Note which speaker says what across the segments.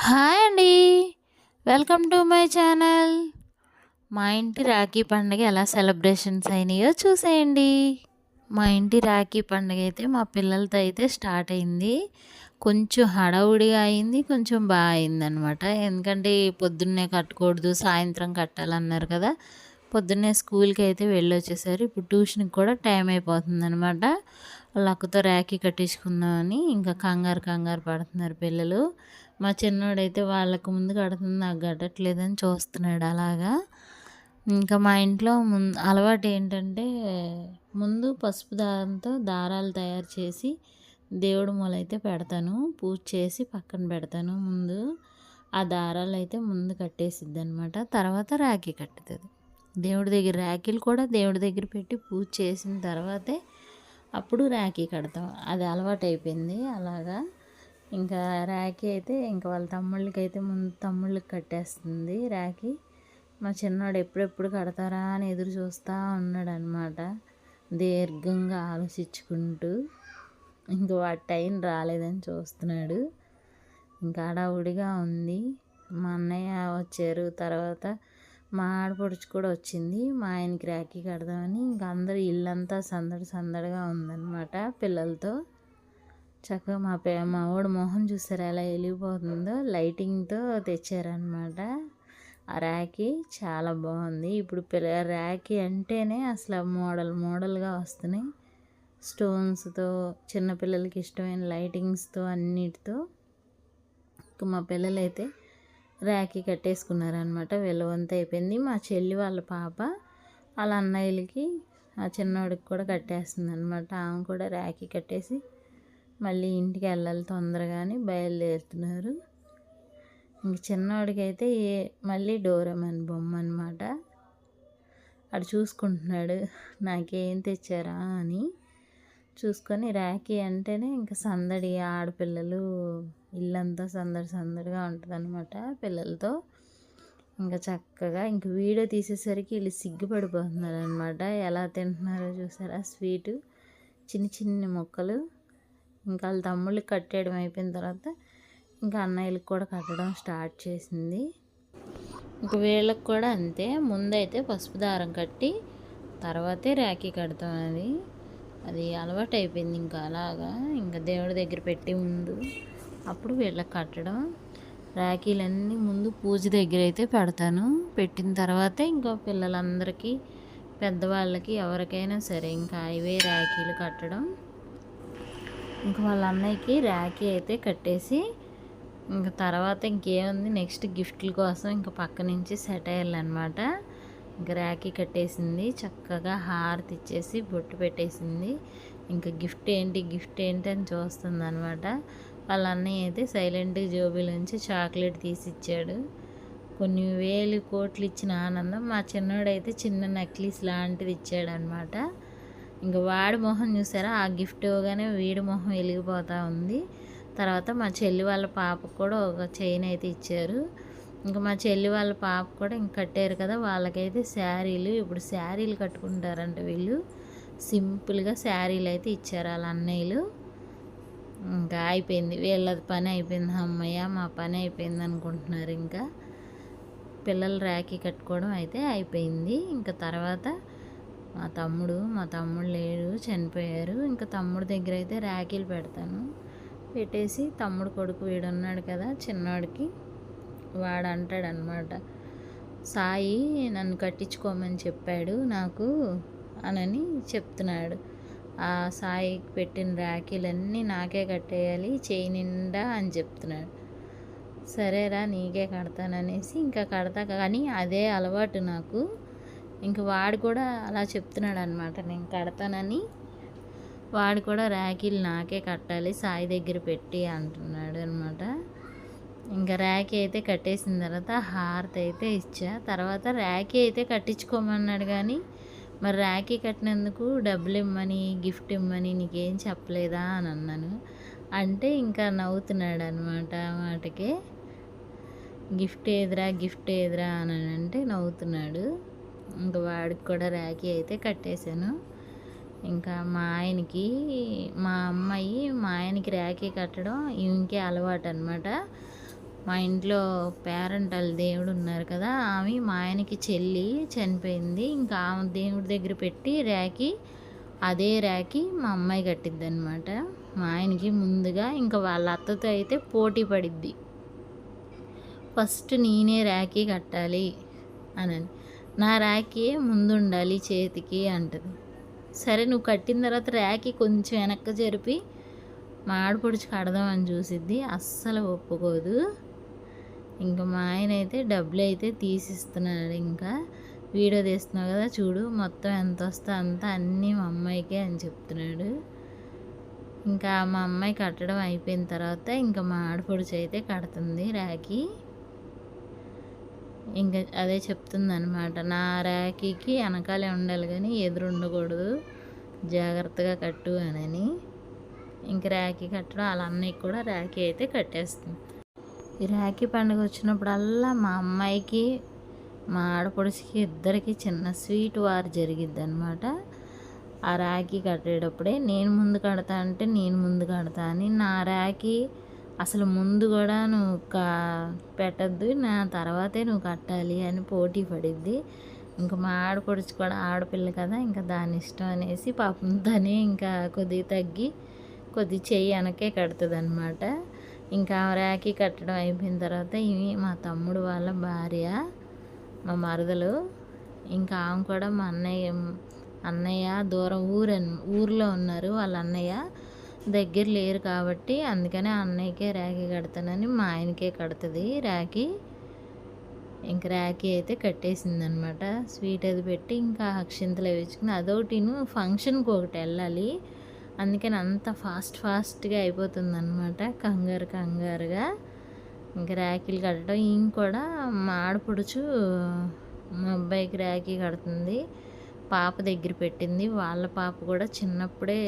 Speaker 1: Hi అండి. Welcome to my channel. మా ఇంటి రాఖీ పండుగ ఎలా సెలబ్రేషన్స్ అయినాయో చూసేయండి. మా ఇంటి రాఖీ పండుగ అయితే మా పిల్లలతో అయితే స్టార్ట్ అయింది. కొంచెం హడావుడిగా అయింది, కొంచెం బాగా అయిందనమాట. ఎందుకంటే పొద్దున్నే కట్టకూడదు, సాయంత్రం కట్టాలన్నారు కదా. పొద్దున్నే స్కూల్కి అయితే వెళ్ళొచ్చేసారు. ఇప్పుడు ట్యూషన్కి కూడా టైం అయిపోతుందనమాట. వాళ్ళ అక్కతో రాఖీ కట్టించుకుందామని ఇంకా కంగారు కంగారు పడుతున్నారు పిల్లలు. మా చిన్నోడైతే వాళ్ళకు ముందు కడుతుంది, నాకు కట్టట్లేదని చూస్తున్నాడు అలాగా. ఇంకా మా ఇంట్లో అలవాటు ఏంటంటే ముందు పసుపు దారంతో దారాలు తయారు చేసి దేవుడి మూలైతే పెడతాను, పూజ చేసి పక్కన పెడతాను. ముందు ఆ దారాలు అయితే ముందు కట్టేసిద్ది అనమాట. తర్వాత రాఖీ కట్టుతుంది. దేవుడి దగ్గర రాఖీలు కూడా దేవుడి దగ్గర పెట్టి పూజ చేసిన తర్వాతే అప్పుడు రాఖీ కడతాం. అది అలవాటు అయిపోయింది అలాగా. ఇంకా రాఖీ అయితే ఇంకా వాళ్ళ తమ్ముళ్ళకి అయితే ముందు తమ్ముళ్ళకి కట్టేస్తుంది రాఖీ. మా చిన్నవాడు ఎప్పుడెప్పుడు కడతారా అని ఎదురు చూస్తూ ఉన్నాడు అనమాట, దీర్ఘంగా ఆలోచించుకుంటూ. ఇంక వాడి టైం రాలేదని చూస్తున్నాడు. ఇంకా హడావుడిగా ఉంది. మా అన్నయ్య వచ్చారు, తర్వాత మా ఆడపడుచు కూడా వచ్చింది. మా ఆయనకి రాఖీ కడదామని ఇంకా అందరూ ఇల్లంతా సందడి సందడిగా ఉందన్నమాట పిల్లలతో. చక్కగా మా వాడు మొహం చూసారు ఎలా వెలిగిపోతుందో, లైటింగ్తో తెచ్చారనమాట. ఆ రాఖీ చాలా బాగుంది. ఇప్పుడు రాఖీ అంటేనే అసలు మోడల్గా వస్తున్నాయి, స్టోన్స్తో, చిన్నపిల్లలకి ఇష్టమైన లైటింగ్స్తో అన్నిటితో. మా పిల్లలైతే రాఖీ కట్టేసుకున్నారనమాట. వెలవంత అయిపోయింది. మా చెల్లి వాళ్ళ పాప వాళ్ళ అన్నయ్యలకి, ఆ చిన్నవాడికి కూడా కట్టేస్తుంది అనమాట. ఆమె కూడా రాఖీ కట్టేసి మళ్ళీ ఇంటికి వెళ్ళాలి తొందరగాని బయలుదేరుతున్నారు. ఇంక చిన్నవాడికి అయితే మళ్ళీ డోరేమాన్ బొమ్మ అనమాట. అటు చూసుకుంటున్నాడు నాకేం తెచ్చారా అని. చూసుకొని రాఖీ అంటేనే ఇంకా సందడి, ఆడపిల్లలు ఇల్లంతా సందడి సందడిగా ఉంటుంది అనమాట పిల్లలతో. ఇంకా చక్కగా ఇంక వీడియో తీసేసరికి వీళ్ళు సిగ్గుపడిపోతున్నారు అనమాట. ఎలా తింటున్నారో చూసారా స్వీటు, చిన్న చిన్న ముక్కలు. ఇంకా వాళ్ళ తమ్ముళ్ళకి కట్టేయడం అయిపోయిన తర్వాత ఇంకా అన్నయ్యలకు కూడా కట్టడం స్టార్ట్ చేసింది. ఇంక వీళ్ళకి కూడా అంతే, ముందైతే పసుపు దారం కట్టి తర్వాతే రాఖీ కడతాం. అది అలవాటు అయిపోయింది. ఇంకా అలాగా ఇంకా దేవుడి దగ్గర పెట్టి ముందు అప్పుడు వీళ్ళకి కట్టడం. రాఖీలన్నీ ముందు పూజ దగ్గర అయితే పెడతాను. పెట్టిన తర్వాతే ఇంకా పిల్లలందరికీ, పెద్దవాళ్ళకి ఎవరికైనా సరే ఇంకా ఇవే రాఖీలు కట్టడం. ఇంకా వాళ్ళ అన్నయ్యకి రాఖీ అయితే కట్టేసి ఇంకా తర్వాత ఇంకేముంది, నెక్స్ట్ గిఫ్ట్ల కోసం ఇంకా పక్క నుంచి సెట్ అయ్యాలన్నమాట. ఇంకా రాఖీ కట్టేసింది, చక్కగా హారతి ఇచ్చేసి బొట్టు పెట్టేసింది. ఇంకా గిఫ్ట్ ఏంటి అని చూస్తుంది అనమాట. వాళ్ళ అన్నయ్య అయితే సైలెంట్గా జోబీలోంచి చాక్లెట్ తీసి ఇచ్చాడు. కొన్ని వేలు కోట్లు ఇచ్చిన ఆనందం. మా చిన్నోడైతే చిన్న నెక్లెస్ లాంటిది ఇచ్చాడు అనమాట. ఇంకా వాడి మొహం చూసారా, ఆ గిఫ్ట్ ఇవ్వగానే వీడి మొహం వెలిగిపోతూ ఉంది. తర్వాత మా చెల్లి వాళ్ళ పాపకు కూడా ఒక చైన్ అయితే ఇచ్చారు. ఇంకా మా చెల్లి వాళ్ళ పాప కూడా ఇంక కట్టారు కదా, వాళ్ళకైతే శారీలు. ఇప్పుడు శారీలు కట్టుకుంటారంట వీళ్ళు. సింపుల్గా శారీలు అయితే ఇచ్చారు వాళ్ళ అన్నయ్యలు. ఇంకా అయిపోయింది వీళ్ళది పని అయిపోయింది. అమ్మయ్య మా పని అయిపోయింది అనుకుంటున్నారు. ఇంకా పిల్లలు రాఖీ కట్టుకోవడం అయితే అయిపోయింది. ఇంకా తర్వాత మా తమ్ముడు లేడు, చనిపోయారు. ఇంకా తమ్ముడు దగ్గర అయితే రాఖీలు పెడతాను. పెట్టేసి తమ్ముడు కొడుకు వీడున్నాడు కదా చిన్నవాడికి, వాడు అంటాడనమాట, సాయి నన్ను కట్టించుకోమని చెప్పాడు నాకు అనని చెప్తున్నాడు. ఆ సాయికి పెట్టిన రాఖీలన్నీ నాకే కట్టేయాలి చేయి నిండా అని చెప్తున్నాడు. సరేరా నీకే కడతాననేసి ఇంకా కడతా. కానీ అదే అలవాటు నాకు. ఇంక వాడు కూడా అలా చెప్తున్నాడు అనమాట, నేను కడతానని. వాడు కూడా రాఖీలు నాకే కట్టాలి సాయి దగ్గర పెట్టి అంటున్నాడు అనమాట. ఇంకా రాఖీ అయితే కట్టేసిన తర్వాత హారతి అయితే ఇచ్చా. తర్వాత రాఖీ అయితే కట్టించుకోమన్నాడు, కానీ మరి రాఖీ కట్టినందుకు డబ్బులు ఇమ్మని, గిఫ్ట్ ఇమ్మని నీకేం చెప్పలేదా అని అన్నాను. అంటే ఇంకా నవ్వుతున్నాడు అనమాట. వాటికి గిఫ్ట్ ఏదిరా అని అంటే నవ్వుతున్నాడు. ఇంకా వాడికి కూడా రాఖీ అయితే కట్టేశాను. ఇంకా మా అమ్మాయి మా ఆయనకి రాఖీ కట్టడం ఇంకే అలవాటు అనమాట. మా ఇంట్లో పేరెంటల్ దేవుడు ఉన్నారు కదా, ఆమె మా ఆయనకి చెల్లి చనిపోయింది. ఇంకా ఆమె దేవుడి దగ్గర పెట్టి రాఖీ, అదే రాఖీ మా అమ్మాయి కట్టిద్ది అనమాట. మా ఆయనకి ముందుగా ఇంకా వాళ్ళ అత్తతో అయితే పోటీ పడిద్ది, ఫస్ట్ నేనే రాఖీ కట్టాలి అని. నా రాఖీ ముందు ఉండాలి చేతికి అంటది. సరే నువ్వు కట్టిన తర్వాత రాఖీ కొంచెం వెనక్కి జరిపి మా ఆడపడుచు కడదామని చూసిద్ది, అస్సలు ఒప్పుకోదు. ఇంకా మా ఆయన అయితే డబ్బులు అయితే తీసిస్తున్నాడు. ఇంకా వీడియో తీస్తున్నావు కదా చూడు, మొత్తం ఎంత వస్తే అంత అన్నీ మా అమ్మాయికే అని చెప్తున్నాడు. ఇంకా మా అమ్మాయి కట్టడం అయిపోయిన తర్వాత ఇంకా మా ఆడపడుచు అయితే కడుతుంది రాఖీ. ఇంకా అదే చెప్తుంది అనమాట, నా రాఖీకి వెనకాలే ఉండాలి కానీ ఎదురు ఉండకూడదు, జాగ్రత్తగా కట్టు అని. ఇంక రాఖీ కట్టడం వాళ్ళ అన్నయ్యకి కూడా రాఖీ అయితే కట్టేస్తుంది. ఈ రాఖీ పండుగ వచ్చినప్పుడల్లా మా అమ్మాయికి మా ఆడపడుచుకి ఇద్దరికి చిన్న స్వీట్ వార్ జరిగిద్ది అనమాట. ఆ రాఖీ కట్టేటప్పుడే నేను ముందు కడతా అంటే నేను ముందు కడతా అని, నా రాఖీ అసలు ముందు కూడా నువ్వు పెట్టద్దు, నా తర్వాతే నువ్వు కట్టాలి అని పోటీ పడిద్ది. ఇంకా మా ఆడపడుచు కూడా ఆడపిల్ల కదా, ఇంకా దాని ఇష్టం అనేసి పాపం తనే ఇంకా కొద్దిగా తగ్గి కొద్ది చెయ్యి వెనకే కడుతుంది అనమాట. ఇంకా రాఖీ కట్టడం అయిపోయిన తర్వాత ఇవి మా తమ్ముడు వాళ్ళ భార్య, మా మరదలు. ఇంకా ఆమె కూడా మా అన్నయ్య దూరం ఊర్లో ఉన్నారు, వాళ్ళ అన్నయ్య దగ్గర లేరు కాబట్టి అందుకనే అన్నయ్యకే రాఖీ కడతానని మా ఆయనకే కడుతుంది రాఖీ. ఇంక రాఖీ అయితే కట్టేసిందనమాట. స్వీట్ అది పెట్టి ఇంకా అక్షింతలు వేసుకుని అదొకటిను ఫంక్షన్కి ఒకటి వెళ్ళాలి, అందుకని అంత ఫాస్ట్గా అయిపోతుందన్నమాట, కంగారుగా. ఇంకా రాఖీలు కట్టడం. కూడా మా ఆడపడుచు మా అబ్బాయికి రాఖీ కడుతుంది, పాప దగ్గర పెట్టింది. వాళ్ళ పాప కూడా చిన్నప్పుడే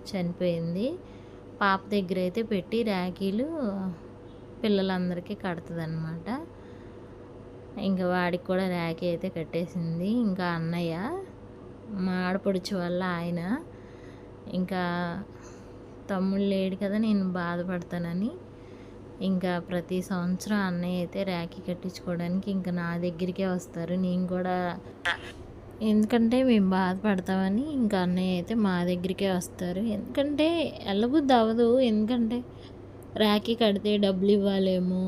Speaker 1: చనిపోయింది. పాప దగ్గర అయితే పెట్టి రాఖీలు పిల్లలందరికీ కడుతుంది అనమాట. ఇంకా వాడికి కూడా రాఖీ అయితే కట్టేసింది. ఇంకా అన్నయ్య మా ఆడపడుచు వల్ల ఆయన, ఇంకా తమ్ముడు లేడు కదా నేను బాధపడతానని ఇంకా ప్రతి సంవత్సరం అన్నయ్య అయితే రాఖీ కట్టించుకోవడానికి ఇంకా నా దగ్గరికే వస్తారు. నేను కూడా ఎందుకంటే మేము బాధపడతామని ఇంకా అన్నయ్య అయితే మా దగ్గరికే వస్తారు. ఎందుకంటే వెళ్ళబుద్ధి అవ్వదు, ఎందుకంటే రాఖీ కడితే డబ్బులు ఇవ్వాలేమో,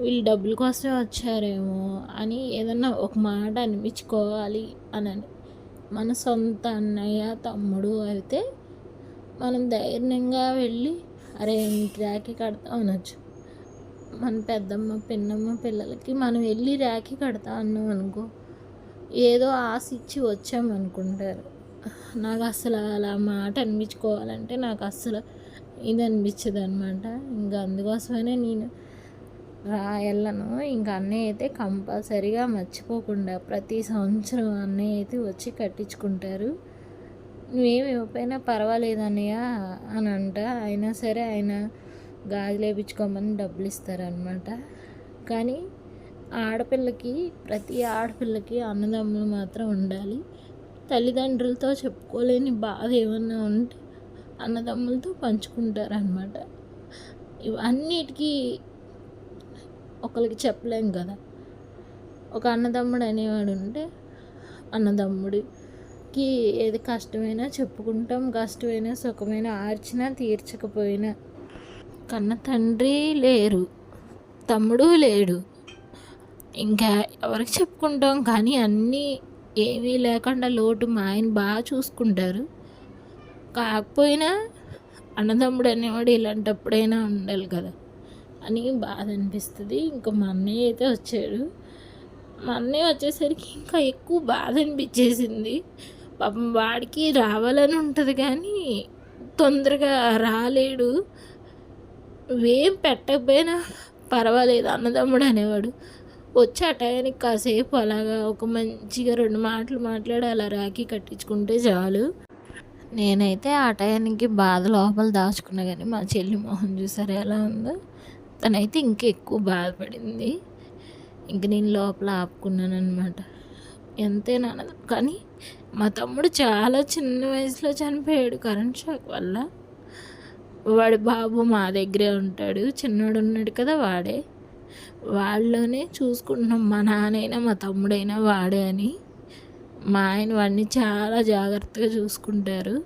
Speaker 1: వీళ్ళు డబ్బుల కోసమే వచ్చారేమో అని ఏదన్నా ఒక మాట అనిపించుకోవాలి అని. మన సొంత అన్నయ్య తమ్ముడు అయితే మనం ధైర్యంగా వెళ్ళి అరే రాఖీ కడతా అనొచ్చు. మన పెద్దమ్మ పిన్నమ్మ పిల్లలకి మనం వెళ్ళి రాఖీ కడతా అన్నాం అనుకో, ఏదో ఆశ ఇచ్చి వచ్చామనుకుంటారు. నాకు అసలు అలా మాట అనిపించుకోవాలంటే నాకు అస్సలు ఇది అనిపించదు అనమాట. ఇంకా అందుకోసమనే నేను వెళ్ళను. ఇంకా అన్నయ్య అయితే కంపల్సరీగా మర్చిపోకుండా ప్రతి సంవత్సరం అన్నయ్య అయితే వచ్చి కట్టించుకుంటారు. నువ్వేమి ఇవ్వకపోయినా పర్వాలేదు అన్నయ్య అని అయినా సరే ఆయన గాజులు వేయించుకోమని డబ్బులు ఇస్తారనమాట. కానీ ఆడపిల్లకి ప్రతి ఆడపిల్లకి అన్నదమ్ములు మాత్రం ఉండాలి. తల్లిదండ్రులతో చెప్పుకోలేని బాధ ఏమన్నా ఉంటే అన్నదమ్ములతో పంచుకుంటారనమాట. ఇవన్నిటికీ ఒకరికి చెప్పలేం కదా. ఒక అన్నదమ్ముడు అనేవాడు ఉంటే అన్నదమ్ముడికి ఏది కష్టమైనా చెప్పుకుంటాం, కష్టమైనా సుఖమైనా ఆర్చినా తీర్చకపోయినా. కన్న తండ్రి లేరు, తమ్ముడు లేడు, ఇంకా ఎవరికి చెప్పుకుంటాం. కానీ అన్నీ ఏమీ లేకుండా లోటు మా ఆయన బాగా చూసుకుంటారు. కాకపోయినా అన్నదమ్ముడు అనేవాడు ఇలాంటప్పుడైనా ఉండాలి కదా అని బాధ అనిపిస్తుంది. ఇంకా మా అన్నయ్య అయితే వచ్చాడు. మా అన్నయ్య వచ్చేసరికి ఇంకా ఎక్కువ బాధ అనిపించేసింది. పాపం వాడికి రావాలని ఉంటుంది కానీ తొందరగా రాలేడు. నువ్వేం పెట్టకపోయినా పర్వాలేదు అన్నదమ్ముడు అనేవాడు. వచ్చి ఆ టయానికి కాసేపు అలాగా ఒక మంచిగా 2 మాటలు మాట్లాడి అలా రాఖీ కట్టించుకుంటే చాలు. నేనైతే ఆ టయానికి బాధ లోపల దాచుకున్నా కానీ మా చెల్లి మొహం చూసారు ఎలా ఉందో, తనైతే ఇంకెక్కువ బాధపడింది. ఇంక నేను లోపల ఆపుకున్నాను అనమాట. ఎంతేనా కానీ మా తమ్ముడు చాలా చిన్న వయసులో చనిపోయాడు కరెంట్ షాక్ వల్ల.
Speaker 2: వాడి బాబు మా దగ్గరే ఉంటాడు. చిన్నోడు ఉన్నాడు కదా వాడే. వాళ్ళలోనే చూసుకుంటున్నాం, మా నాన్నైనా మా తమ్ముడైనా వాడే అని. మా ఆయన వాడిని చాలా జాగ్రత్తగా చూసుకుంటారు.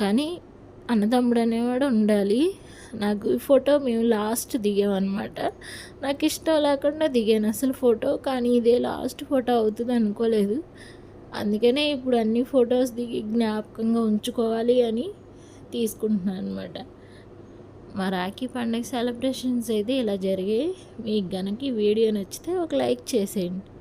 Speaker 2: కానీ అన్నదమ్ముడు అనేవాడు ఉండాలి. నాకు ఈ ఫోటో మేము లాస్ట్ దిగామన్నమాట. నాకు ఇష్టం లేకుండా దిగాను అసలు ఫోటో, కానీ ఇదే లాస్ట్ ఫోటో అవుతుంది అనుకోలేదు. అందుకనే ఇప్పుడు అన్ని ఫొటోస్ దిగి జ్ఞాపకంగా ఉంచుకోవాలి అని తీసుకుంటున్నాను అనమాట. మా రాఖీ పండుగ సెలబ్రేషన్స్ అయితే ఇలా జరిగాయి. మీకు గనక ఈ వీడియో నచ్చితే ఒక లైక్ చేసేయండి.